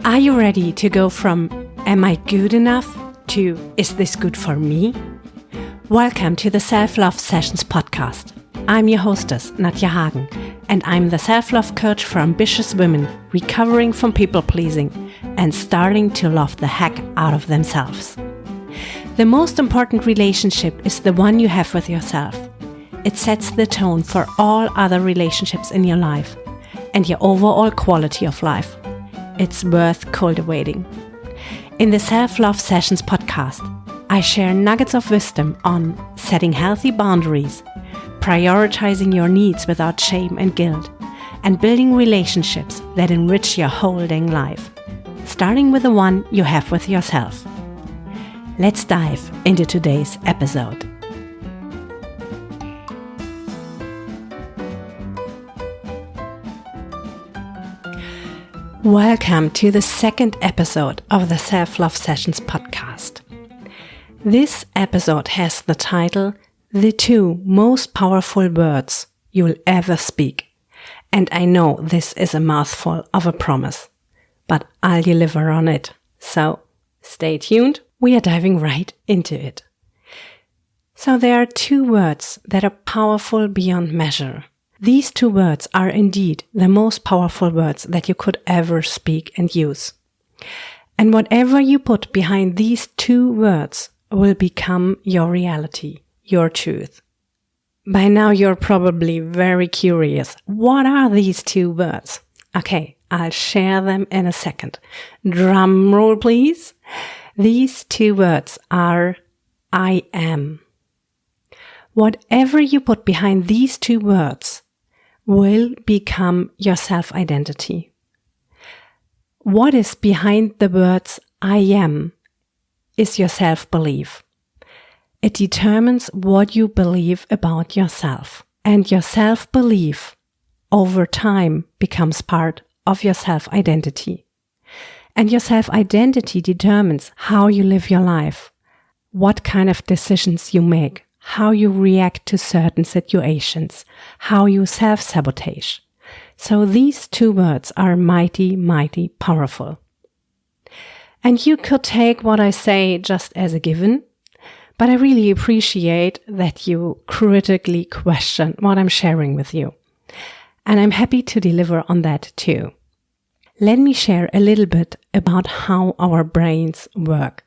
Are you ready to go from am I good enough to is this good for me? Welcome to the Self-Love Sessions podcast. I'm your hostess, Nadja Hagen, and I'm the self-love coach for ambitious women recovering from people-pleasing and starting to love the heck out of themselves. The most important relationship is the one you have with yourself. It sets the tone for all other relationships in your life and your overall quality of life. It's worth cultivating. In the Self-Love Sessions podcast, I share nuggets of wisdom on setting healthy boundaries, prioritizing your needs without shame and guilt, and building relationships that enrich your whole dang life, starting with the one you have with yourself. Let's dive into today's episode. Welcome to the second episode of the Self-Love Sessions podcast. This episode has the title, The 2 Most Powerful Words You'll Ever Speak. And I know this is a mouthful of a promise, but I'll deliver on it. So stay tuned, we are diving right into it. So there are 2 words that are powerful beyond measure. These 2 words are indeed the most powerful words that you could ever speak and use. And whatever you put behind these 2 words will become your reality, your truth. By now you're probably very curious. What are these 2 words? Okay, I'll share them in a second. Drum roll, please. These 2 words are I am. Whatever you put behind these 2 words will become your self-identity. What is behind the words I am is your self-belief. It determines what you believe about yourself. And your self-belief over time becomes part of your self-identity. And your self-identity determines how you live your life, what kind of decisions you make, how you react to certain situations, how you self-sabotage. So these 2 words are mighty, mighty powerful. And you could take what I say just as a given, but I really appreciate that you critically question what I'm sharing with you. And I'm happy to deliver on that too. Let me share a little bit about how our brains work.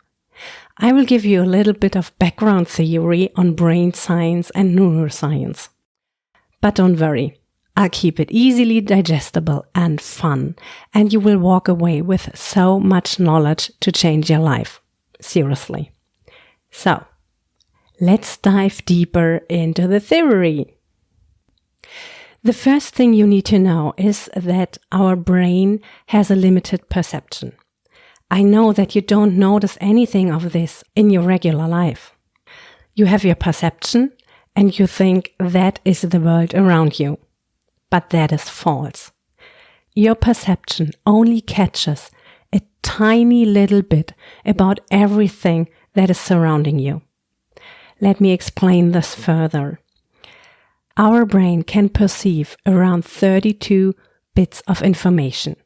I will give you a little bit of background theory on brain science and neuroscience. But don't worry, I'll keep it easily digestible and fun, and you will walk away with so much knowledge to change your life. Seriously. So, let's dive deeper into the theory. The first thing you need to know is that our brain has a limited perception. I know that you don't notice anything of this in your regular life. You have your perception and you think that is the world around you. But that is false. Your perception only catches a tiny little bit about everything that is surrounding you. Let me explain this further. Our brain can perceive around 32 bits of information.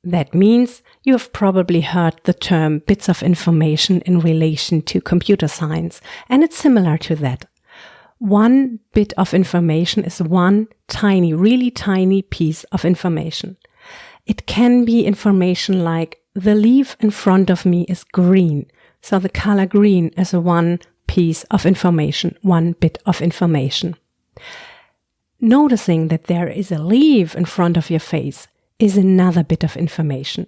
That means you have probably heard the term bits of information in relation to computer science, and it's similar to that. 1 bit of information is 1 tiny, really tiny piece of information. It can be information like the leaf in front of me is green, so the color green is 1 piece of information, 1 bit of information. Noticing that there is a leaf in front of your face is another bit of information.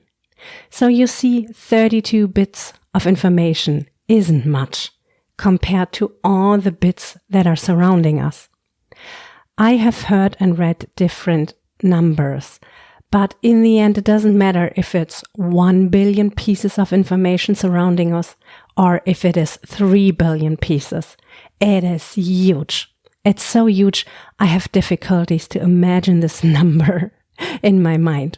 So you see, 32 bits of information isn't much compared to all the bits that are surrounding us. I have heard and read different numbers, but in the end it doesn't matter if it's 1 billion pieces of information surrounding us or if it is 3 billion pieces. It is huge. It's so huge, I have difficulties to imagine this number in my mind.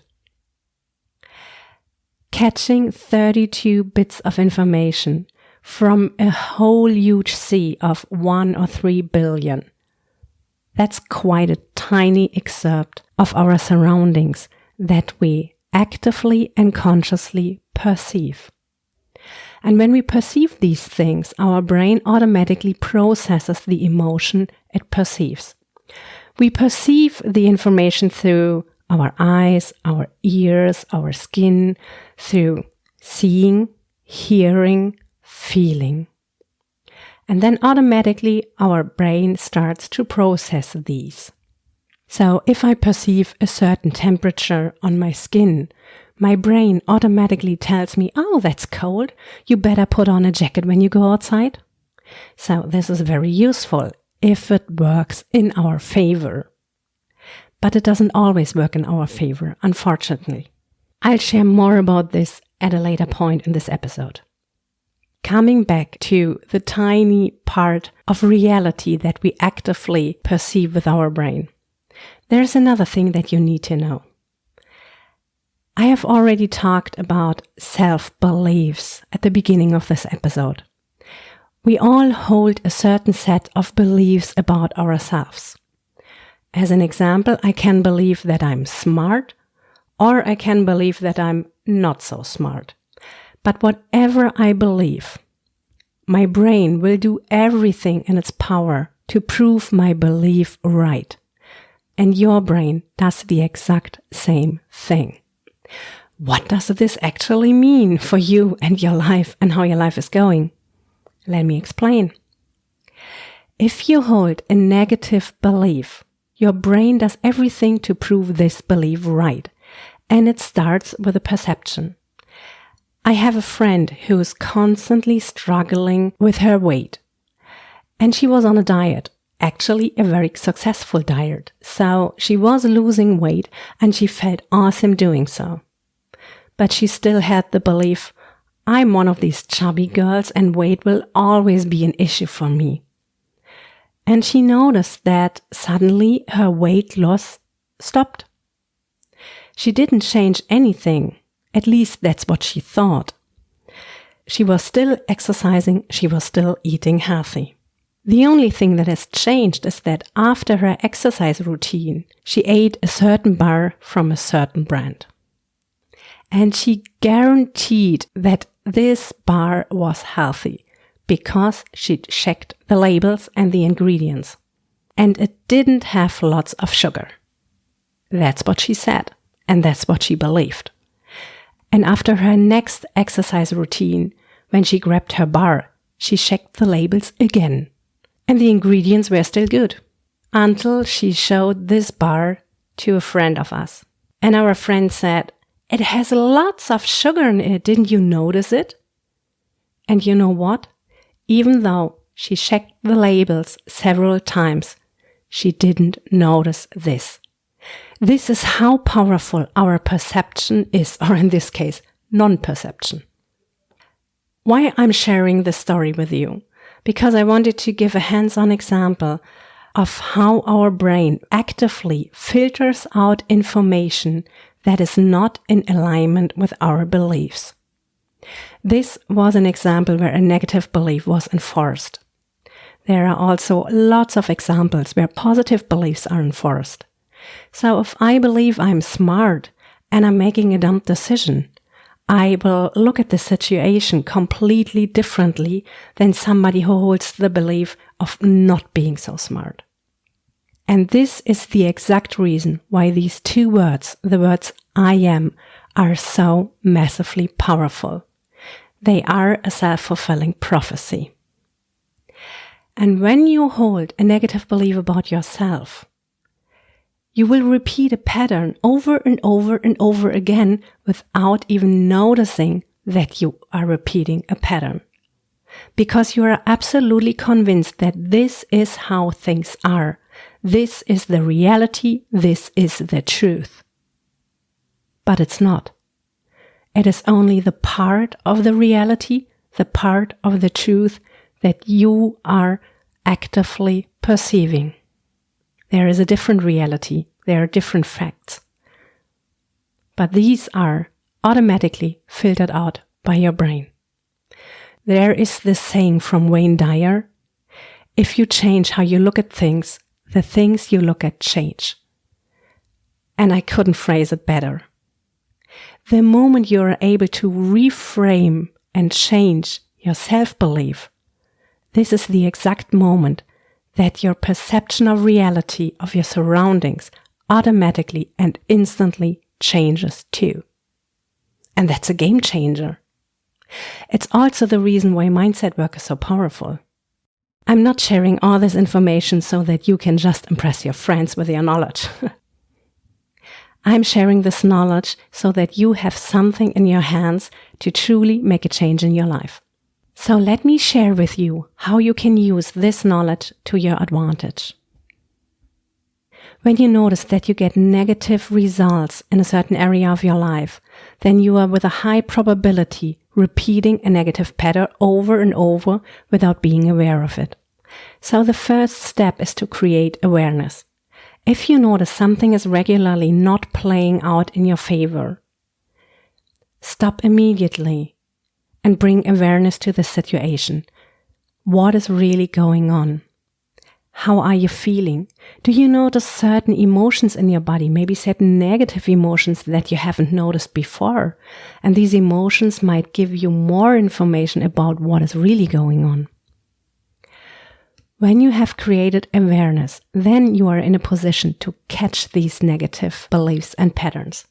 Catching 32 bits of information from a whole huge sea of 1 or 3 billion. That's quite a tiny excerpt of our surroundings that we actively and consciously perceive. And when we perceive these things, our brain automatically processes the emotion it perceives. We perceive the information through our eyes, our ears, our skin, through seeing, hearing, feeling. And then automatically our brain starts to process these. So if I perceive a certain temperature on my skin, my brain automatically tells me, oh, that's cold. You better put on a jacket when you go outside. So this is very useful if it works in our favor. But it doesn't always work in our favor, unfortunately. I'll share more about this at a later point in this episode. Coming back to the tiny part of reality that we actively perceive with our brain, there's another thing that you need to know. I have already talked about self-beliefs at the beginning of this episode. We all hold a certain set of beliefs about ourselves. As an example, I can believe that I'm smart, or I can believe that I'm not so smart. But whatever I believe, my brain will do everything in its power to prove my belief right. And your brain does the exact same thing. What does this actually mean for you and your life and how your life is going? Let me explain. If you hold a negative belief, your brain does everything to prove this belief right. And it starts with a perception. I have a friend who is constantly struggling with her weight. And she was on a diet, actually a very successful diet. So she was losing weight and she felt awesome doing so. But she still had the belief, I'm one of these chubby girls and weight will always be an issue for me. And she noticed that suddenly her weight loss stopped. She didn't change anything. At least that's what she thought. She was still exercising. She was still eating healthy. The only thing that has changed is that after her exercise routine, she ate a certain bar from a certain brand. And she guaranteed that this bar was healthy because she checked the labels and the ingredients. And it didn't have lots of sugar. That's what she said. And that's what she believed. And after her next exercise routine, when she grabbed her bar, she checked the labels again. And the ingredients were still good. Until she showed this bar to a friend of us. And our friend said, it has lots of sugar in it. Didn't you notice it? And you know what? Even though she checked the labels several times, she didn't notice this. This is how powerful our perception is, or in this case, non-perception. Why I'm sharing this story with you? Because I wanted to give a hands-on example of how our brain actively filters out information that is not in alignment with our beliefs. This was an example where a negative belief was enforced. There are also lots of examples where positive beliefs are enforced. So if I believe I'm smart and I'm making a dumb decision, I will look at the situation completely differently than somebody who holds the belief of not being so smart. And this is the exact reason why these two words, the words I am, are so massively powerful. They are a self-fulfilling prophecy. And when you hold a negative belief about yourself, you will repeat a pattern over and over and over again without even noticing that you are repeating a pattern. Because you are absolutely convinced that this is how things are. This is the reality. This is the truth. But it's not. It is only the part of the reality, the part of the truth that you are actively perceiving. There is a different reality. There are different facts. But these are automatically filtered out by your brain. There is this saying from Wayne Dyer, if you change how you look at things, the things you look at change. And I couldn't phrase it better. The moment you are able to reframe and change your self-belief, this is the exact moment that your perception of reality, of your surroundings, automatically and instantly changes too. And that's a game changer. It's also the reason why mindset work is so powerful. I'm not sharing all this information so that you can just impress your friends with your knowledge. I'm sharing this knowledge so that you have something in your hands to truly make a change in your life. So let me share with you how you can use this knowledge to your advantage. When you notice that you get negative results in a certain area of your life, then you are with a high probability repeating a negative pattern over and over without being aware of it. So the first step is to create awareness. If you notice something is regularly not playing out in your favor, stop immediately and bring awareness to the situation. What is really going on? How are you feeling? Do you notice certain emotions in your body, maybe certain negative emotions that you haven't noticed before? And these emotions might give you more information about what is really going on. When you have created awareness, then you are in a position to catch these negative beliefs and patterns.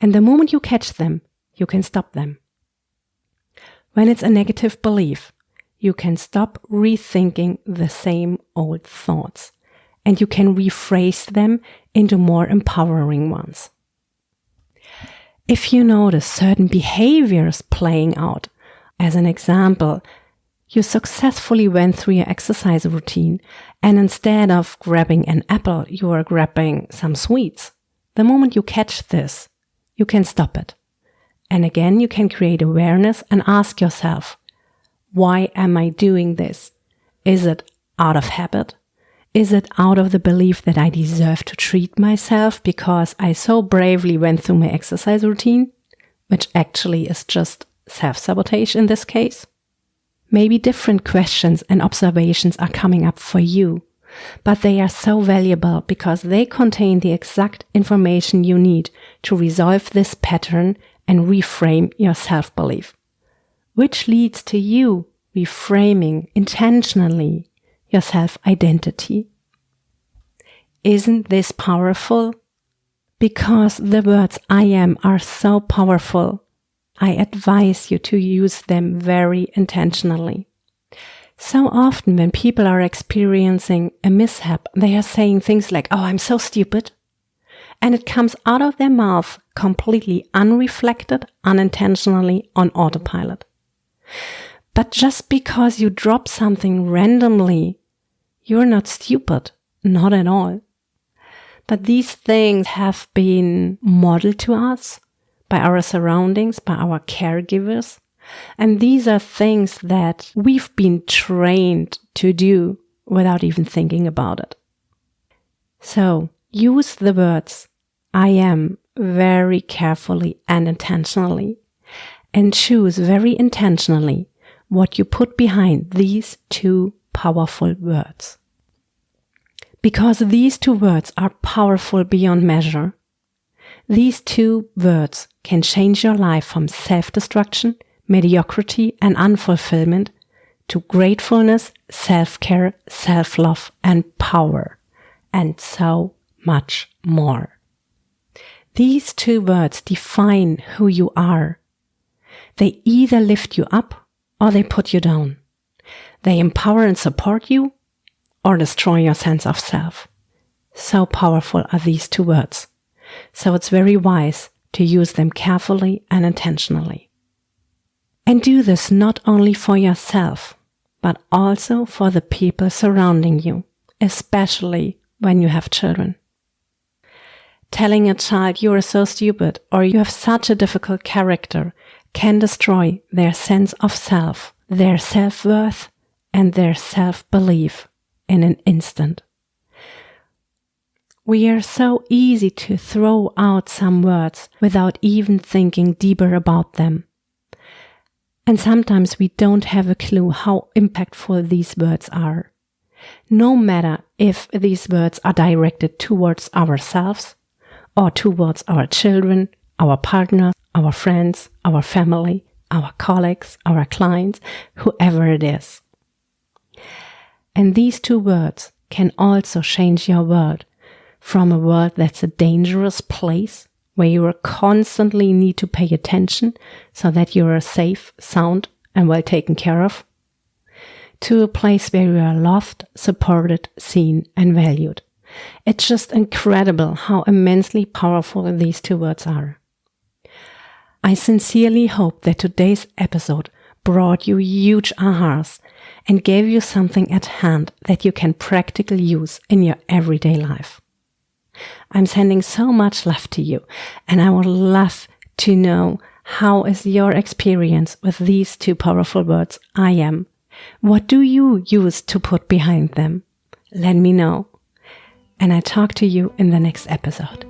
And the moment you catch them, you can stop them. When it's a negative belief, you can stop rethinking the same old thoughts and you can rephrase them into more empowering ones. If you notice certain behaviors playing out, as an example, you successfully went through your exercise routine and instead of grabbing an apple, you are grabbing some sweets. The moment you catch this, you can stop it. And again, you can create awareness and ask yourself, why am I doing this? Is it out of habit? Is it out of the belief that I deserve to treat myself because I so bravely went through my exercise routine, which actually is just self-sabotage in this case? Maybe different questions and observations are coming up for you, but they are so valuable because they contain the exact information you need to resolve this pattern and reframe your self-belief, which leads to you reframing intentionally your self-identity. Isn't this powerful? Because the words I am are so powerful, I advise you to use them very intentionally. So often when people are experiencing a mishap, they are saying things like, oh, I'm so stupid. And it comes out of their mouth completely unreflected, unintentionally on autopilot. But just because you drop something randomly, you're not stupid, not at all. But these things have been modeled to us by our surroundings, by our caregivers. And these are things that we've been trained to do without even thinking about it. So use the words I am very carefully and intentionally, and choose very intentionally what you put behind these two powerful words. Because these two words are powerful beyond measure. These two words can change your life from self-destruction, mediocrity, and unfulfillment to gratefulness, self-care, self-love, and power, and so much more. These two words define who you are. They either lift you up or they put you down. They empower and support you or destroy your sense of self. So powerful are these two words. So it's very wise to use them carefully and intentionally. And do this not only for yourself, but also for the people surrounding you, especially when you have children. Telling a child you are so stupid or you have such a difficult character can destroy their sense of self, their self-worth, and their self-belief in an instant. We are so easy to throw out some words without even thinking deeper about them. And sometimes we don't have a clue how impactful these words are. No matter if these words are directed towards ourselves or towards our children our partners, our friends, our family, our colleagues, our clients, whoever it is. And these 2 words can also change your world from a world that's a dangerous place where you constantly need to pay attention so that you are safe, sound, and well taken care of, to a place where you are loved, supported, seen, and valued. It's just incredible how immensely powerful these 2 words are. I sincerely hope that today's episode brought you huge ahas and gave you something at hand that you can practically use in your everyday life. I'm sending so much love to you, and I would love to know how is your experience with these 2 powerful words, I am. What do you use to put behind them? Let me know. And I talk to you in the next episode.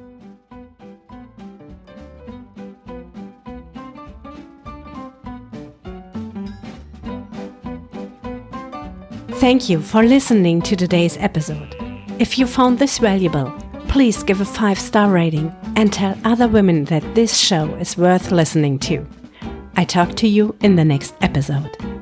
Thank you for listening to today's episode. If you found this valuable, please give a 5-star rating and tell other women that this show is worth listening to. I talk to you in the next episode.